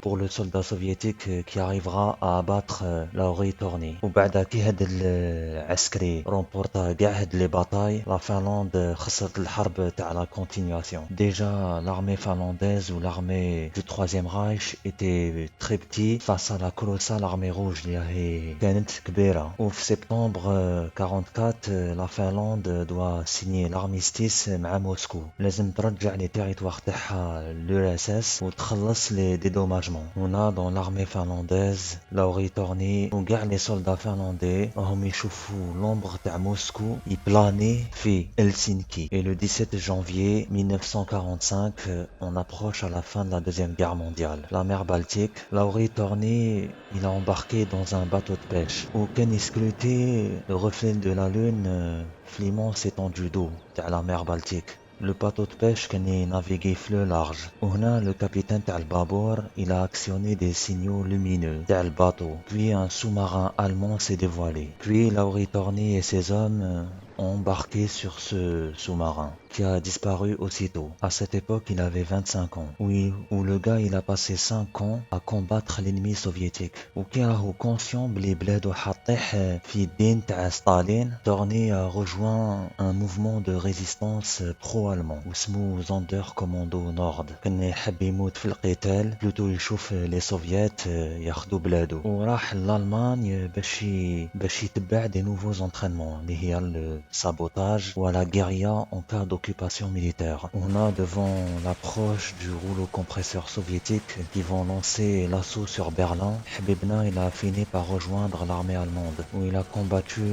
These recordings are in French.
pour le soldat soviétique qui arrivera à abattre Lauri Torni. وبعد كي هاد العسكري remporta كاع هاد les batailles, la Finlande خسرت الحرب تاع la continuation. Déjà l'armée finlandaise ou l'armée du Troisième Reich était très petit face à la colossale armée rouge اللي هي كانت كبيرة. وفي سبتمبر 44 la Finlande doit signer l'armistice مع موسكو. لازم ترجع les territoires تاعها l'URSS وتخلص les dédommagements. On a dans l'armée finlandaise Lauri Torni وكاع les soldats finlandais راهم يشوفوا l'ombre تاع موسكو يبلاني في Helsinki. Et le 17 janvier 1945 on approche à la fin de la deuxième guerre mondiale. La mer Baltique, Lauri Torni il a embarqué dans un bateau de pêche où كان يسكلوتي le reflet de la lune في l'immense étendue d'eau تاع la mer Baltique. Le bateau de pêche كان navigué fleuve large. وهنا le capitaine تاع البابور il a actionné des signaux lumineux تاع الباطو. Puis un sous-marin allemand s'est dévoilé. Puis Lauri Torni et ses hommes ont embarqué sur ce sous-marin qui a disparu aussitôt. À cette époque, il avait 25 ans. Oui, où le gars, il a passé 5 ans à combattre l'ennemi soviétique. وكي راهو conscient بلي بلادو حطيح في الدين تاع ستالين, Torni a rejoint un mouvement de résistance pro-allemand واسمو Sonder Commando Nord. كان يحب يموت في القتال بلوتو يشوف لي سوفيات ياخدو بلادو. وراح لألمانيا باش يتبع دي nouveaux entraînements اللي هي sabotage ou à la guérilla en cas d'occupation militaire. On a devant l'approche du rouleau compresseur soviétique qui vont lancer l'assaut sur Berlin. Habibna il a fini par rejoindre l'armée allemande où il a combattu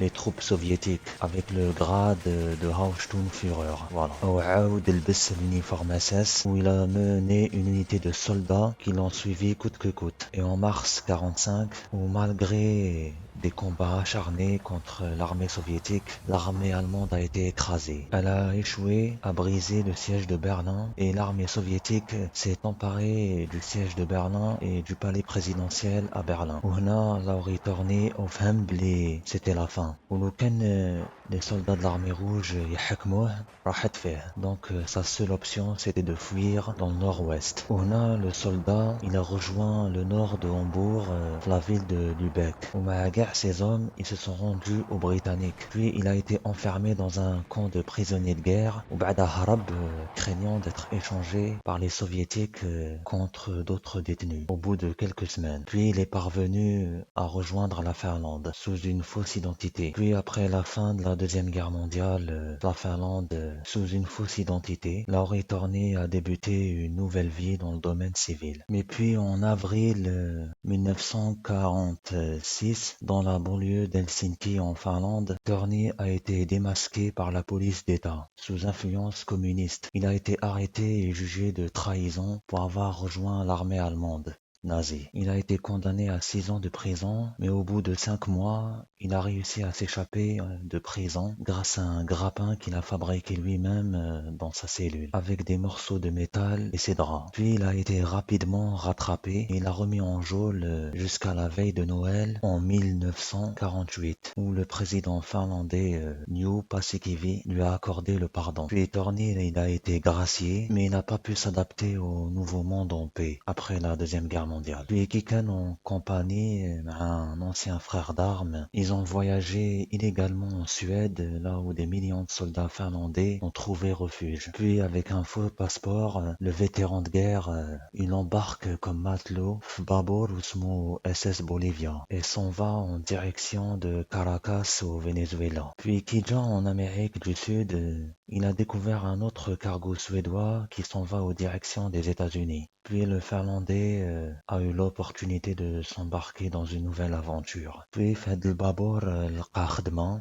les troupes soviétiques avec le grade de Hauptsturmführer. Voilà. وعاود لبس l'uniforme SS où il a mené une unité de soldats qui l'ont suivi coûte que coûte. Et en mars 45, où malgré des combats acharnés contre l'armée soviétique, l'armée allemande a été écrasée. Elle a échoué à briser le siège de Berlin et l'armée soviétique s'est emparée du siège de Berlin et du palais présidentiel à Berlin. وهنا Lauri Torni وفهم بلي c'était la fin. ولو كان les soldats de l'armée rouge يحكموه راحت فيه. Donc sa seule option c'était de fuir dans le nord-ouest. وهنا le soldat il a rejoint le nord de Hambourg, la ville de Lübeck. ومع كاع ses hommes ils se sont rendus aux Britanniques. Puis il a été enfermé dans un camp de prisonniers de guerre وبعدها هرب craignant d'être échangé par les soviétiques contre d'autres détenus au bout de quelques semaines. Puis il est parvenu à rejoindre la Finlande sous une fausse identité. Puis après la fin de la deuxième guerre mondiale, la Finlande sous une fausse identité, Lauri Torni a débuté une nouvelle vie dans le domaine civil. Mais puis en avril 1946, dans la banlieue d'Helsinki en Finlande, Torni a été démasqué par la police d'État sous influence communiste. Il a été arrêté et jugé de trahison pour avoir rejoint l'armée allemande nazi. Il a été condamné à 6 ans de prison, mais au bout de 5 mois, il a réussi à s'échapper de prison grâce à un grappin qu'il a fabriqué lui-même dans sa cellule, avec des morceaux de métal et ses draps. Puis il a été rapidement rattrapé et il a remis en geôle jusqu'à la veille de Noël en 1948, où le président finlandais New Paasikivi lui a accordé le pardon. Puis Torni il a été gracié, mais il n'a pas pu s'adapter au nouveau monde en paix après la deuxième guerre mondiale. Puis Kikan en compagnie un ancien frère d'armes, ils ont voyagé illégalement en Suède, là où des millions de soldats finlandais ont trouvé refuge. Puis avec un faux passeport, le vétéran de guerre, il embarque comme matelot Babor Usmo SS Bolivia et s'en va en direction de Caracas au Venezuela. Puis Kijan en Amérique du Sud, il a découvert un autre cargo suédois qui s'en va aux directions des États-Unis. Puis le Finlandais a eu l'opportunité de s'embarquer dans une nouvelle aventure. Puis fait le Babor le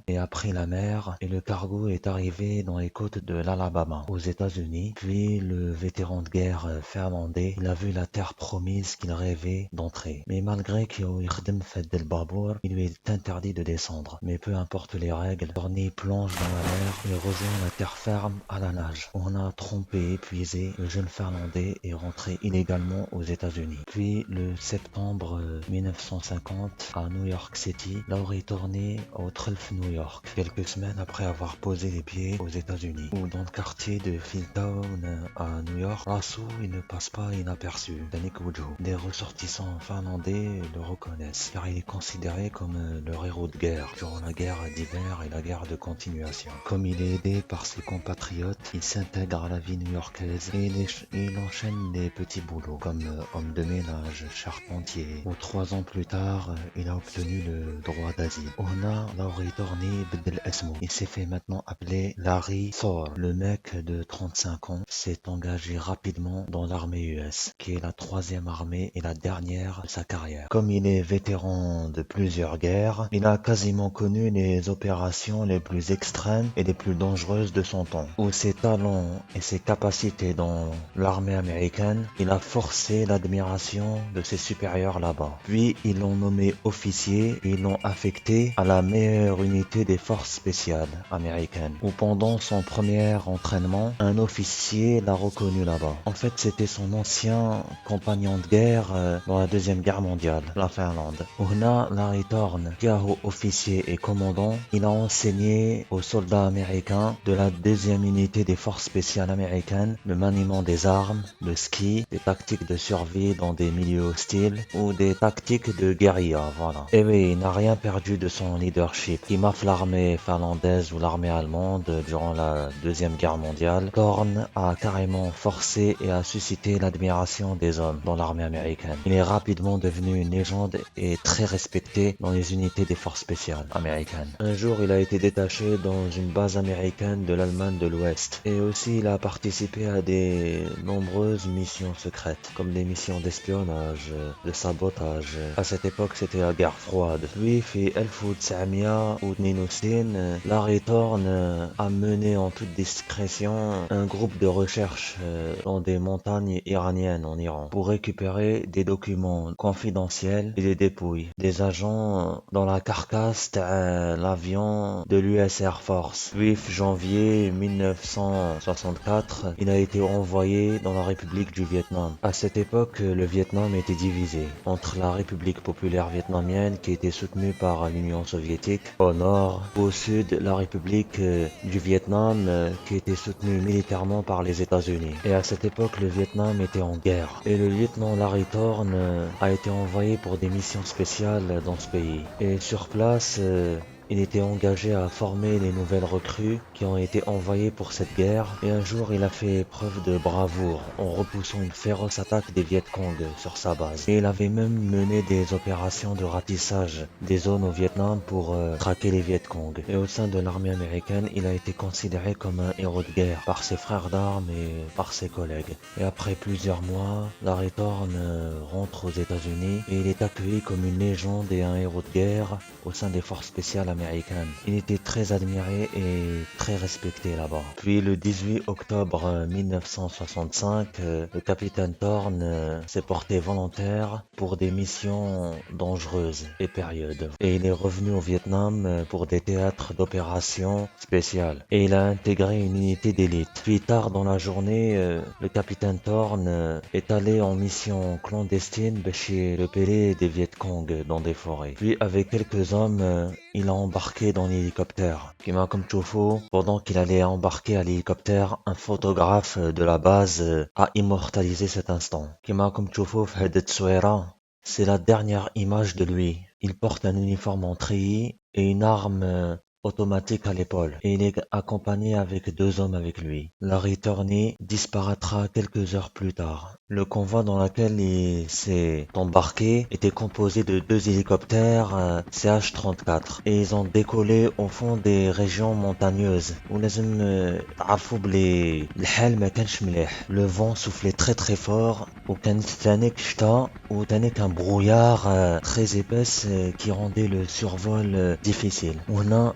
et a pris la mer et le cargo est arrivé dans les côtes de l'Alabama aux États-Unis. Puis le vétéran de guerre finlandais, il a vu la terre promise qu'il rêvait d'entrer. Mais malgré qu'il fait le Babor, il lui est interdit de descendre. Mais peu importe les règles, Torni plonge dans la mer et rejoint la terre ferme à la nage. On a trompé, épuisé, le jeune Finlandais est rentré illégalement illégalement aux États-Unis. Puis le septembre 1950, à New York City, Lowry tournait au 12 New York, quelques semaines après avoir posé les pieds aux États-Unis, où dans le quartier de Philtown à New York, l'assaut il ne passe pas inaperçu. Danik Wujou. Des ressortissants finlandais le reconnaissent, car il est considéré comme leur héros de guerre durant la guerre d'hiver et la guerre de continuation. Comme il est aidé par ses compatriotes, il s'intègre à la vie new-yorkaise et il enchaîne les petits boulots comme homme de ménage, charpentier. Ou 3 ans plus tard, il a obtenu le droit d'asile. Hona Lowry Torney Bedel Esmo. Il s'est fait maintenant appeler Larry Thor. Le mec de 35 ans s'est engagé rapidement dans l'armée US, qui est la 3e armée et la dernière de sa carrière. Comme il est vétéran de plusieurs guerres, il a quasiment connu les opérations les plus extrêmes et les plus dangereuses de son temps. Où ses talents et ses capacités dans l'armée américaine, il a forcé l'admiration de ses supérieurs là-bas. Puis ils l'ont nommé officier et ils l'ont affecté à la meilleure unité des forces spéciales américaines. Où pendant son premier entraînement, un officier l'a reconnu là-bas. En fait, c'était son ancien compagnon de guerre dans la Deuxième Guerre mondiale, la Finlande. Hona Larry Thorne, Yahoo officier et commandant, il a enseigné aux soldats américains de la 2e unité des forces spéciales américaines le maniement des armes, le ski, des tactiques de survie dans des milieux hostiles ou des tactiques de guérilla, voilà. Et oui, il n'a rien perdu de son leadership. Il maffe l'armée finlandaise ou l'armée allemande durant la Deuxième Guerre mondiale. Thorne a carrément forcé et a suscité l'admiration des hommes dans l'armée américaine. Il est rapidement devenu une légende et très respecté dans les unités des forces spéciales américaines. Un jour, il a été détaché dans une base américaine de l'Allemagne de l'Ouest. Et aussi, il a participé à des nombreuses missions secrètes, comme des missions d'espionnage, de sabotage. À cette époque, c'était la guerre froide. Lui, في 1992, Larry Thorne a mené en toute discrétion un groupe de recherche dans des montagnes iraniennes en Iran pour récupérer des documents confidentiels et des dépouilles des agents dans la carcasse de l'avion de l'US Air Force. 8 janvier 1964, il a été envoyé dans la République du Vietnam. À cette époque, le Vietnam était divisé entre la République populaire vietnamienne qui était soutenue par l'Union soviétique au nord, au sud la République du Vietnam qui était soutenue militairement par les États-Unis. Et à cette époque, le Vietnam était en guerre. Et le lieutenant Larry Thorne a été envoyé pour des missions spéciales dans ce pays. Et sur place, il était engagé à former les nouvelles recrues qui ont été envoyées pour cette guerre et un jour il a fait preuve de bravoure en repoussant une féroce attaque des Viet Cong sur sa base. Et il avait même mené des opérations de ratissage des zones au Vietnam pour traquer les Viet Cong. Et au sein de l'armée américaine, il a été considéré comme un héros de guerre par ses frères d'armes et par ses collègues. Et après plusieurs mois, Larry Thorne rentre aux États-Unis et il est accueilli comme une légende et un héros de guerre au sein des forces spéciales américaines. Il était très admiré et très respecté là-bas. Puis le 18 octobre 1965, le capitaine Thorne s'est porté volontaire pour des missions dangereuses et périlleuses. Et il est revenu au Vietnam pour des théâtres d'opérations spéciales. Et il a intégré une unité d'élite. Puis tard dans la journée, le capitaine Thorne est allé en mission clandestine chez le Pélé des Viet Cong dans des forêts. Puis avec quelques hommes, il a embarqué dans l'hélicoptère. Comme Choufou, pendant qu'il allait embarquer à l'hélicoptère, un photographe de la base a immortalisé cet instant. Comme Choufou, c'est la dernière image de lui. Il porte un uniforme en treillis et une arme automatique à l'épaule et il est accompagné avec 2 hommes avec lui. Larry Thorne disparaîtra quelques heures plus tard. Le convoi dans lequel il s'est embarqué était composé de 2 hélicoptères CH-34 et ils ont décollé au fond des régions montagneuses où le vent soufflait très très fort ou un brouillard très épaisse qui rendait le survol difficile. On a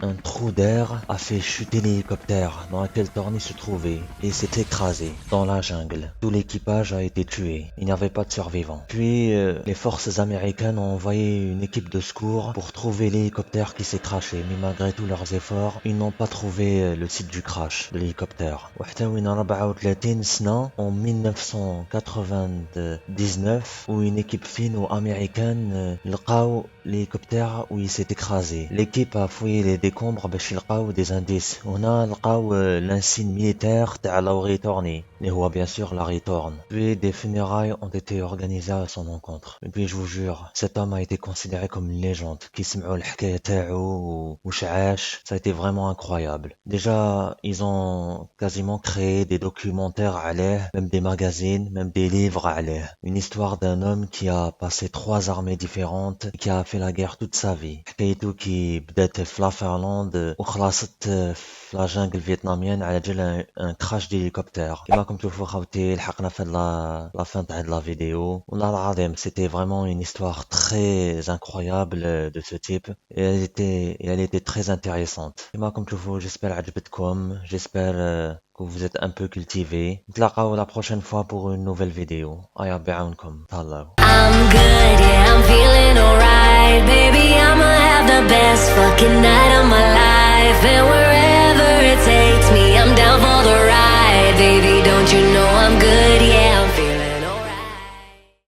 un trou d'air a fait chuter l'hélicoptère dans lequel Thorne se trouvait et s'est écrasé dans la jungle. Tous les l'équipage a été tué. Il n'y avait pas de survivants. Puis, les forces américaines ont envoyé une équipe de secours pour trouver l'hélicoptère qui s'est crashé. Mais malgré tous leurs efforts, ils n'ont pas trouvé le site du crash de l'hélicoptère. وحتى 34 سنة en 1999 où une équipe finno-américaine لقاو l'hélicoptère où il s'est écrasé. L'équipe a fouillé les décombres باش يلقاو des indices. هنا لقاو l'insigne militaire تاع لاوري تورني اللي هو bien sûr Larry Thorne. Puis des funérailles ont été organisées à son encontre. Et puis je vous jure, cet homme a été considéré comme une légende. كي سمعوا الحكاية تاعو وش عاش, ça a été vraiment incroyable. Déjà, ils ont quasiment créé des documentaires عليه, même des magazines, même des livres عليه. Une histoire d'un homme qui a passé 3 armées différentes et qui a fait la guerre toute sa vie. حكايته كي بدات في لا فنلندا وخلصت في لا جانجل فيتناميان على جال ان كراش ديليكوبتر. كما راكم تشوفوا خوتي لحقنا في لا فان تاع لا فيديو. والله العظيم c'était vraiment une histoire très incroyable de ce type et elle était très intéressante. كما راكم تشوفوا j'espère عجبتكم, j'espère que vous êtes un peu cultivés. نتلاقاو la prochaine fois pour une nouvelle vidéo. الله يعاونكم. تهلاو. I'm good, yeah, I'm feeling alright. Baby, I'ma have the best fucking night of my life. And wherever it takes me, I'm down for the ride. Baby, don't you know I'm good, yeah, I'm